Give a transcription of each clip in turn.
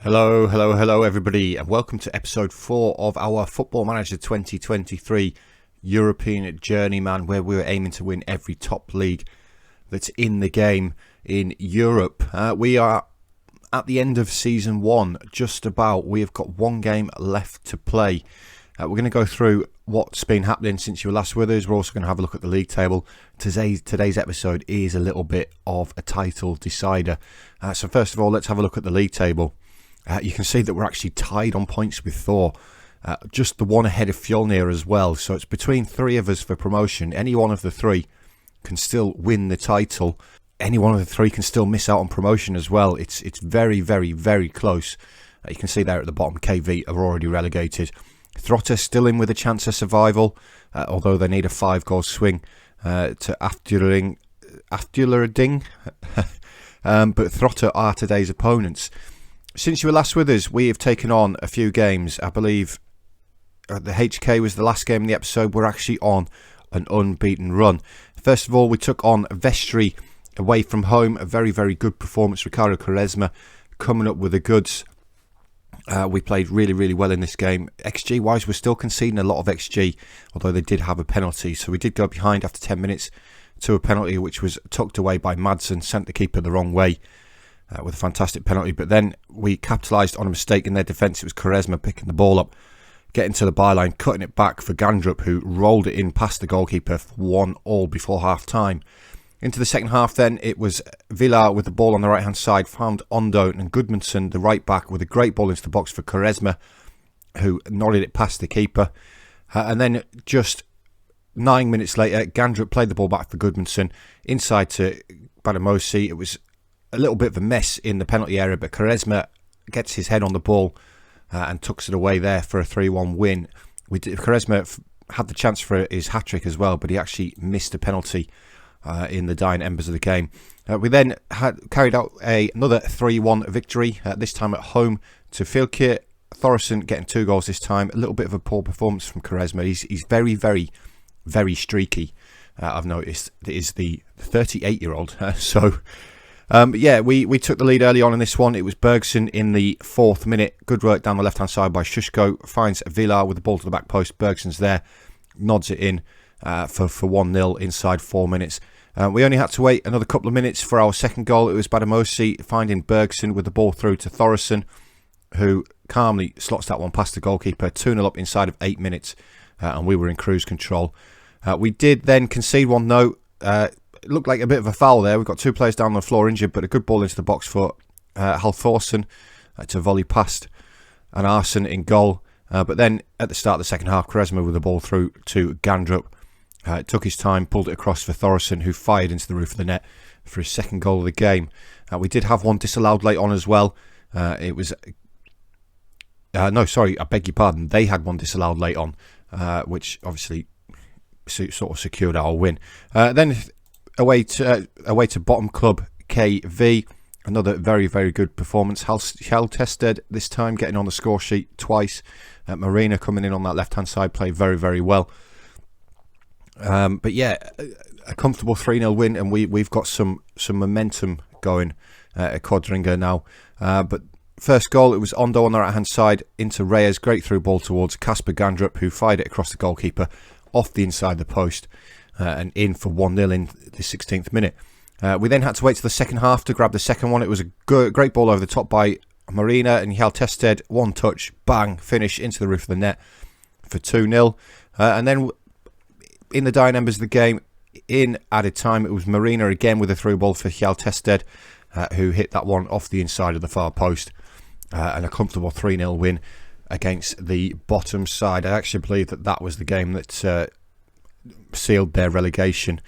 Hello everybody, and welcome to episode 4 of our Football Manager 2023 European Journeyman, where we're aiming to win every top league that's in the game in Europe. We are at the end of Season 1, just about. We have got one game left to play. We're going to go through what's been happening since you were last with us. We're also going to have a look at the league table. Today's episode is a little bit of a title decider. So first of all, let's have a look at the league table. You can see that we're actually tied on points with Thor, just the one ahead of Fjolnir as well. So it's between three of us for promotion. Any one of the three can still win the title. Any one of the three can still miss out on promotion as well. It's very, very, very close. You can see there at the bottom, KV are already relegated. Throtter still in with a chance of survival, although they need a 5-goal swing to Aftulading. But Throtter are today's opponents. Since you were last with us, we have taken on a few games. I believe the HK was the last game in the episode. We're actually on an unbeaten run. First of all, we took on Vestry away from home. A very, very good performance. Ricardo Quaresma coming up with the goods. We played really, really well in this game. XG-wise, we're still conceding a lot of XG, although they did have a penalty. So we did go behind after 10 minutes to a penalty, which was tucked away by Madsen, sent the keeper the wrong way. With a fantastic penalty, but then we capitalised on a mistake in their defence. It was Quaresma picking the ball up, getting to the byline, cutting it back for Gandrup, who rolled it in past the goalkeeper for 1-1 before half-time. Into the second half then, it was Villar with the ball on the right-hand side, found Ondo and Gudmundsson, the right-back, with a great ball into the box for Quaresma, who nodded it past the keeper. And then just 9 minutes later, Gandrup played the ball back for Gudmundsson, inside to Badamosi. It was a little bit of a mess in the penalty area, but Quaresma gets his head on the ball and tucks it away there for a 3-1 win. Quaresma had the chance for his hat-trick as well, but he actually missed a penalty in the dying embers of the game. We then carried out another 3-1 victory, this time at home to Fjolnir. Thoresen getting 2 goals this time. A little bit of a poor performance from Quaresma. He's very, very, very streaky, I've noticed. It is the 38-year-old, we took the lead early on in this one. It was Bergson in the 4th minute. Good work down the left-hand side by Shushko. Finds Villar with the ball to the back post. Bergson's there. Nods it in for 1-0 inside 4 minutes. We only had to wait another couple of minutes for our second goal. It was Badamosi finding Bergson with the ball through to Thoresen, who calmly slots that one past the goalkeeper. 2-0 up inside of 8 minutes, and we were in cruise control. We did then concede one, though. It looked like a bit of a foul there. We've got 2 players down on the floor injured, but a good ball into the box for Halthorsen to volley past and Arsen in goal. But then at the start of the second half, Quaresma with the ball through to Gandrup. It took his time, pulled it across for Thoresen, who fired into the roof of the net for his second goal of the game. We did have one disallowed late on as well. It was... I beg your pardon. They had one disallowed late on, which obviously sort of secured our win. Then... Away to bottom club KV, another very, very good performance. Tested this time, getting on the score sheet twice. Marina coming in on that left hand side, played very, very well. But yeah, a comfortable 3-0 win, and we've got some momentum going at Kordrengir now. But first goal, it was Ondo on the right hand side into Reyes, great through ball towards Kasper Gandrup, who fired it across the goalkeeper off the inside of the post. And in for 1-0 in the 16th minute. We then had to wait to the second half to grab the second one. It was a great ball over the top by Marina and Tested. One touch, bang, finish into the roof of the net for 2-0. And then in the dying embers of the game, in added time, it was Marina again with a through ball for Tested, who hit that one off the inside of the far post. And a comfortable 3-0 win against the bottom side. I actually believe that was the game that... sealed their relegation.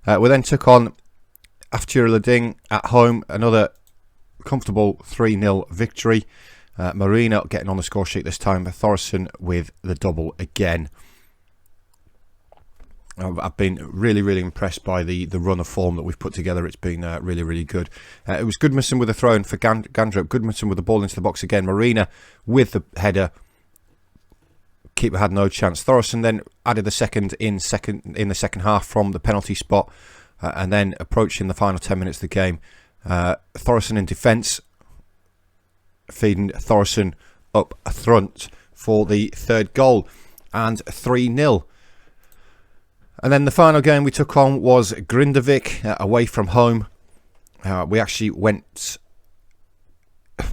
We then took on Aftulading at home, another comfortable 3-0 victory. Marina getting on the score sheet this time, Thoresen with the double again. I've been really, really impressed by the run of form that we've put together. It's been really, really good. It was Gudmundsson with a throw in for Gandrup. Gudmundsson with the ball into the box again. Marina with the header. Keeper had no chance. Thoresen then added the second in the second half from the penalty spot, and then approaching the final 10 minutes of the game, Thoresen in defence feeding Thorson up front for the third goal, and 3-0. And then the final game we took on was Grindavik, away from home. We actually went...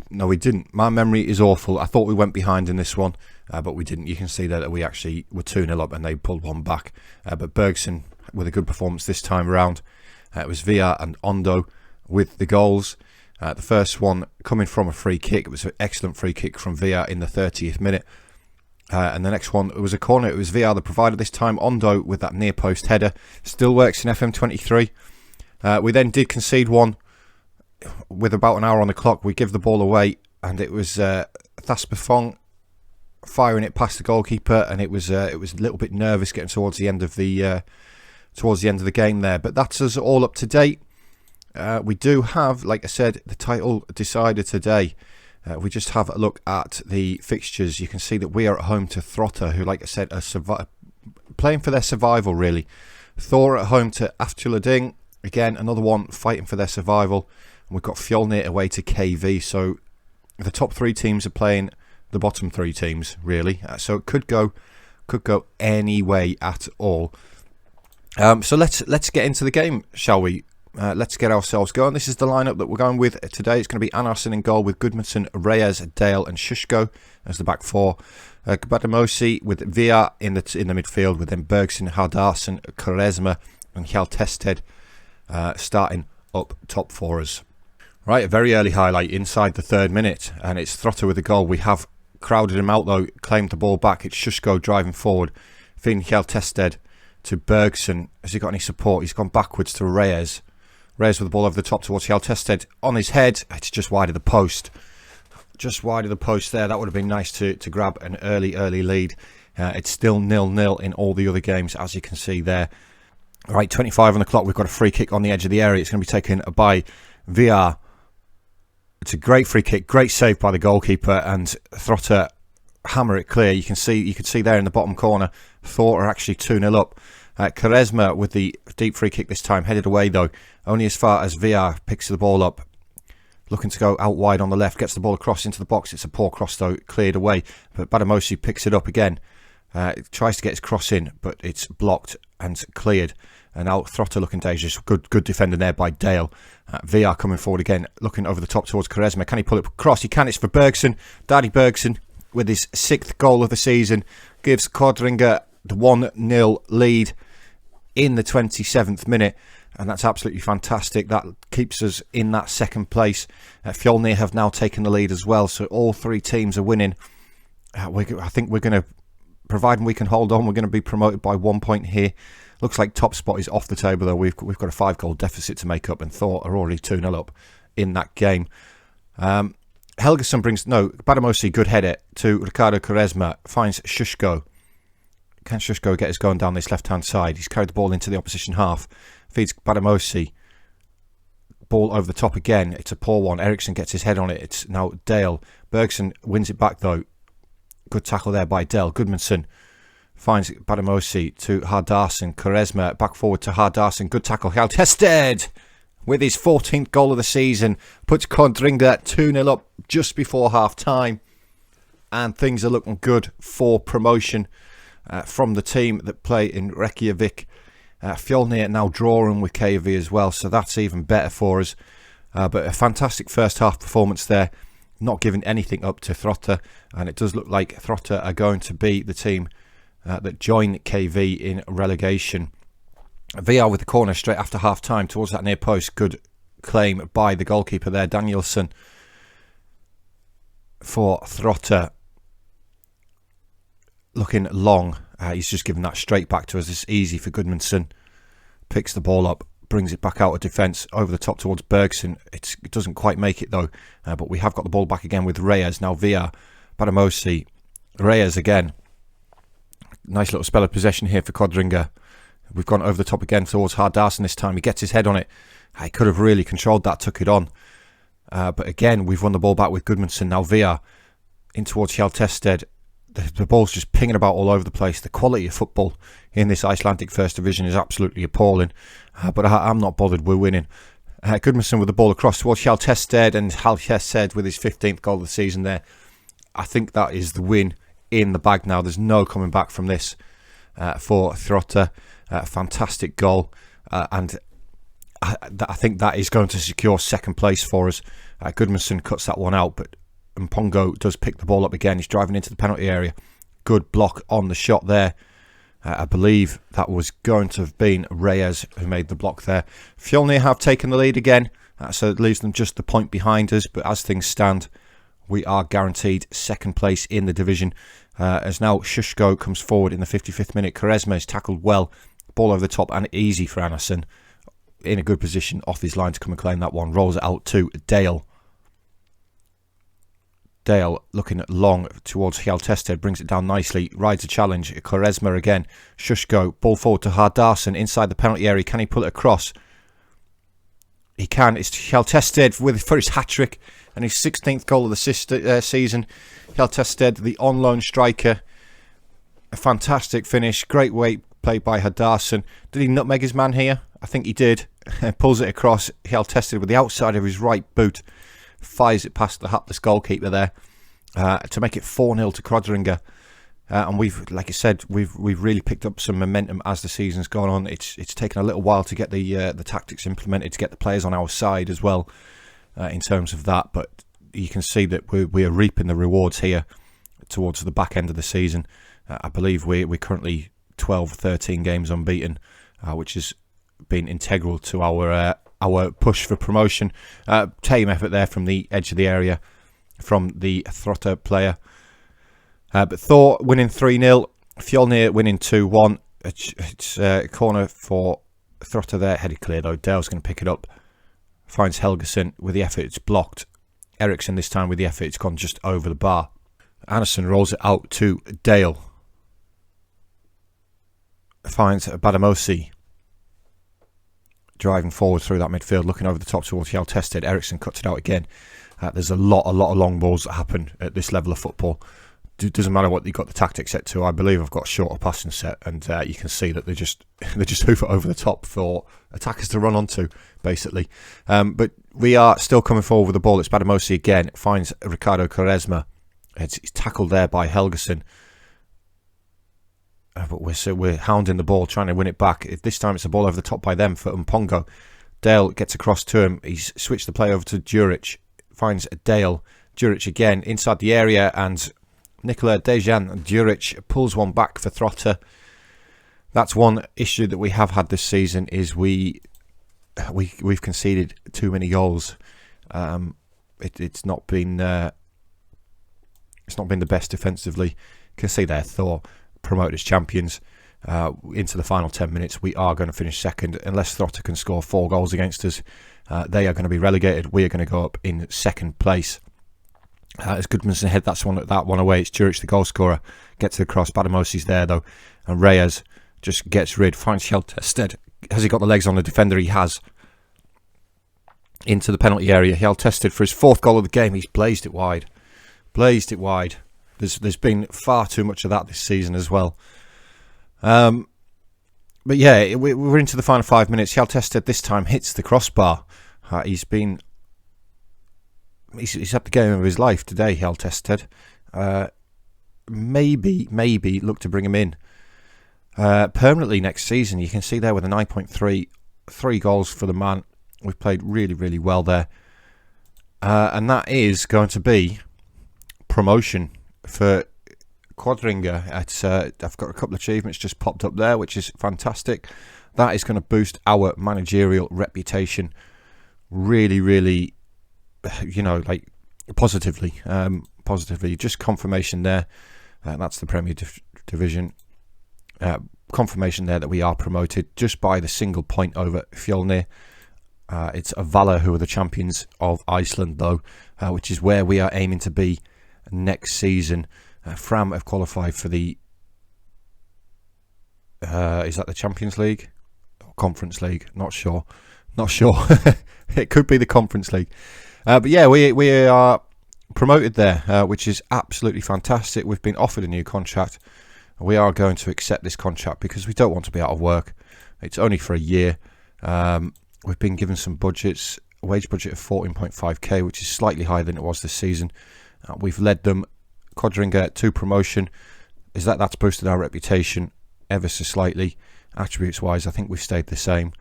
No, we didn't. My memory is awful. I thought we went behind in this one, but we didn't. You can see there that we actually were 2-0 up and they pulled one back. But Bergson with a good performance this time around. It was Villa and Ondo with the goals. The first one coming from a free kick. It was an excellent free kick from Villa in the 30th minute. And the next one, it was a corner. It was Villa that provided this time. Ondo with that near post header. Still works in FM23. We then did concede one with about an hour on the clock. We give the ball away, and it was Thasbefong firing it past the goalkeeper, and it was a little bit nervous getting towards the end of the game there. But that's us all up to date. We do have, like I said, the title decider today. We just have a look at the fixtures. You can see that we are at home to Throtta, who, like I said, are playing for their survival, really. Thor at home to Aftulading. Again, another one fighting for their survival. And we've got Fjolnir away to KV. So the top 3 teams are playing the bottom 3 teams, really. So it could go any way at all. So let's get into the game, shall we? Let's get ourselves going. This is the lineup that we're going with today. It's going to be Anarsson in goal with Gudmundsson, Reyes, Dale and Shushko as the back 4. Badamosi with Via in the midfield, with then Bergson, Hardarsson, Quaresma and Hjaltested starting up top for us. Right, a very early highlight inside the 3rd minute, and it's Throtta with the goal. We have crowded him out though, claimed the ball back. It's Shushko driving forward, feeding Hjaltested to Bergson. Has he got any support? He's gone backwards to Reyes. Reyes with the ball over the top towards Hjaltested on his head. It's just wide of the post. Just wide of the post there. That would have been nice to grab an early lead. It's still 0-0 in all the other games, as you can see there. Right, 25 on the clock. We've got a free kick on the edge of the area. It's going to be taken by VR. It's a great free kick, great save by the goalkeeper, and Throtta hammer it clear. You can see there in the bottom corner, Thor are actually 2-0 up. Quaresma with the deep free kick this time, headed away though, only as far as VR picks the ball up, looking to go out wide on the left, gets the ball across into the box. It's a poor cross though, cleared away, but Badamosi picks it up again. Tries to get his cross in, but it's blocked and cleared. And now Throtta looking dangerous. Good defending there by Dale. VR coming forward again, looking over the top towards Quaresma. Can he pull it across? He can. It's for Bergson. Daddy Bergson with his 6th goal of the season gives Kordrengir the 1-0 lead in the 27th minute. And that's absolutely fantastic. That keeps us in that 2nd place. Fjolnir have now taken the lead as well. So all 3 teams are winning. I think we're going to, providing we can hold on, we're going to be promoted by 1 point here. Looks like top spot is off the table though. We've got a 5-goal deficit to make up, and Thor are already 2-0 up in that game. Helgeson Badamosi, good header to Ricardo Quaresma, finds Shushko. Can Shushko get us going down this left-hand side? He's carried the ball into the opposition half. Feeds Badamosi. Ball over the top again. It's a poor one. Eriksson gets his head on it. It's now Dale. Bergson wins it back though. Good tackle there by Dale. Gudmundsson finds Badamosi to Hardarsson. Quaresma back forward to Hardarsson. Good tackle. Hjaltested with his 14th goal of the season puts Kordrengir 2-0 up just before half time. And things are looking good for promotion from the team that play in Reykjavik. Fjolnir now drawing with KV as well, so that's even better for us. But a fantastic first half performance there, not giving anything up to Throtta, and it does look like Throtta are going to be the team that join KV in relegation. VR with the corner straight after half time towards that near post. Good claim by the goalkeeper there, Danielson, for Throtta. Looking long. He's just given that straight back to us. It's easy for Gudmundsson. Picks the ball up, brings it back out of defence, over the top towards Bergson. It doesn't quite make it though, but we have got the ball back again with Reyes. Now Via, Badamosi, Reyes again. Nice little spell of possession here for Kordrengir. We've gone over the top again towards Hardarsson this time. He gets his head on it. He could have really controlled that, took it on. But again, we've won the ball back with Gudmundsson. Now Via in towards Hjaltested. The ball's just pinging about all over the place. The quality of football in this Icelandic First Division is absolutely appalling. But I'm not bothered. We're winning. Goodmanson with the ball across towards Hjaltested, and Hjaltested with his 15th goal of the season there. I think that is the win in the bag now. There's no coming back from this for Throtta. Fantastic goal, and I think that is going to secure second place for us. Goodmanson cuts that one out, but Mpongo does pick the ball up again. He's driving into the penalty area. Good block on the shot there. I believe that was going to have been Reyes who made the block there. Fjolnir have taken the lead again, so it leaves them just the point behind us. But as things stand, we are guaranteed second place in the division. As now Shushko comes forward in the 55th minute. Quaresma is tackled well. Ball over the top and easy for Anderson. In a good position off his line to come and claim that one. Rolls it out to Dale. Dale looking long towards Hjaltested, brings it down nicely, rides a challenge. Quaresma again. Shushko, ball forward to Hardarson inside the penalty area. Can he pull it across? He can. It's Hjaltested for his hat-trick and his 16th goal of the season. Hjaltested, the on-loan striker. A fantastic finish. Great weight played by Hardarson. Did he nutmeg his man here? I think he did. Pulls it across. Hjaltested with the outside of his right boot. Fires it past the hapless goalkeeper there to make it 4-0 to Kordrengir. And we've, like I said, we've really picked up some momentum as the season's gone on. It's taken a little while to get the tactics implemented, to get the players on our side as well in terms of that. But you can see that we are reaping the rewards here towards the back end of the season. I believe we're currently 12, 13 games unbeaten, which has been integral to our push for promotion. Tame effort there from the edge of the area from the Throtta player. But Thor winning 3-0. Fjolnir winning 2-1. It's a corner for Throtta there. Headed clear though. Dale's going to pick it up. Finds Helgeson with the effort. It's blocked. Eriksson this time with the effort. It's gone just over the bar. Anderson rolls it out to Dale. Finds Badamosi. Driving forward through that midfield, looking over the top towards Hjaltested. Eriksson cuts it out again. There's a lot of long balls that happen at this level of football. Doesn't matter what you've got the tactics set to. I believe I've got a shorter passing set, and you can see that they just hoof it over the top for attackers to run onto, basically. But we are still coming forward with the ball. It's Badamosi again. Finds Ricardo Quaresma. It's tackled there by Helgeson. But we're hounding the ball, trying to win it back. This time it's a ball over the top by them for Mpongo. Dale gets across to him. He's switched the play over to Djuric. Finds Dale. Djuric again inside the area, and Nicola Dejan Djuric pulls one back for Throtta. That's one issue that we have had this season, is we've conceded too many goals. It's not been the best defensively. You can see there Thor promoted as champions. Into the final 10 minutes, we are going to finish second. Unless Throtta can score 4 goals against us, they are going to be relegated. We are going to go up in second place. As Goodmanson head that one away, it's Djuric the goal scorer. Gets the cross. Badamosi's there though, and Reyes just gets rid. Finds Hjaltested. Has he got the legs on the defender? He has. Into the penalty area. Hjaltested for his 4th goal of the game. He's blazed it wide. There's been far too much of that this season as well. But yeah, we're into the final 5 minutes. Hjaltested this time hits the crossbar. He's had the game of his life today, Hjaltested. Maybe look to bring him in permanently next season. You can see there with a 9.3, 3 goals for the man. We've played really, really well there. And that is going to be promotion for Kordrengir. I've got a couple of achievements just popped up there, which is fantastic. That is going to boost our managerial reputation really, really, positively. Just confirmation there. That's the Premier Division. Confirmation there that we are promoted just by the single point over Fjolnir. It's Valor who are the champions of Iceland though, which is where we are aiming to be next season. Fram have qualified for the is that the Champions League or Conference League? Not sure. It could be the Conference League. But yeah, we are promoted there, which is absolutely fantastic. We've been offered a new contract. We are going to accept this contract because we don't want to be out of work. It's only for a year. we've been given some budgets, a wage budget of 14.5k, which is slightly higher than it was this season. We've led them, Kordrengir, to promotion. That's boosted our reputation ever so slightly. Attributes wise, I think we've stayed the same.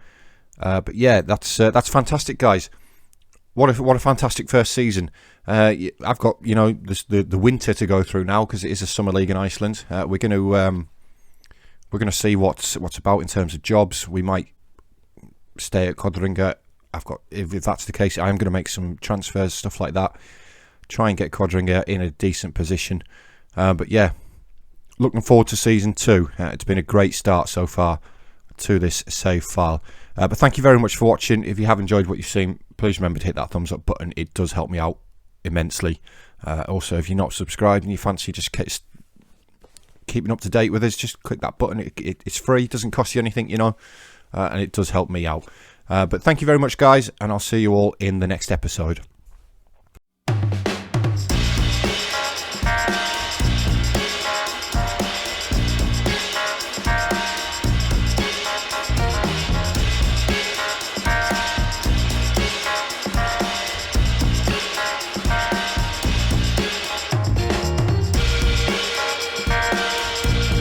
But yeah, that's fantastic, guys. What a fantastic first season. I've got the winter to go through now because it is a summer league in Iceland. We're going to see what's about in terms of jobs. We might stay at Kordrengir. If that's the case, I'm going to make some transfers, stuff like that. Try and get Kordrengir in a decent position. But yeah, looking forward to season 2. It's been a great start so far to this save file. But thank you very much for watching. If you have enjoyed what you've seen, please remember to hit that thumbs up button. It does help me out immensely. Also, if you're not subscribed and you fancy just keeping up to date with us, just click that button. It's free, it doesn't cost you anything, and it does help me out. But thank you very much, guys, and I'll see you all in the next episode.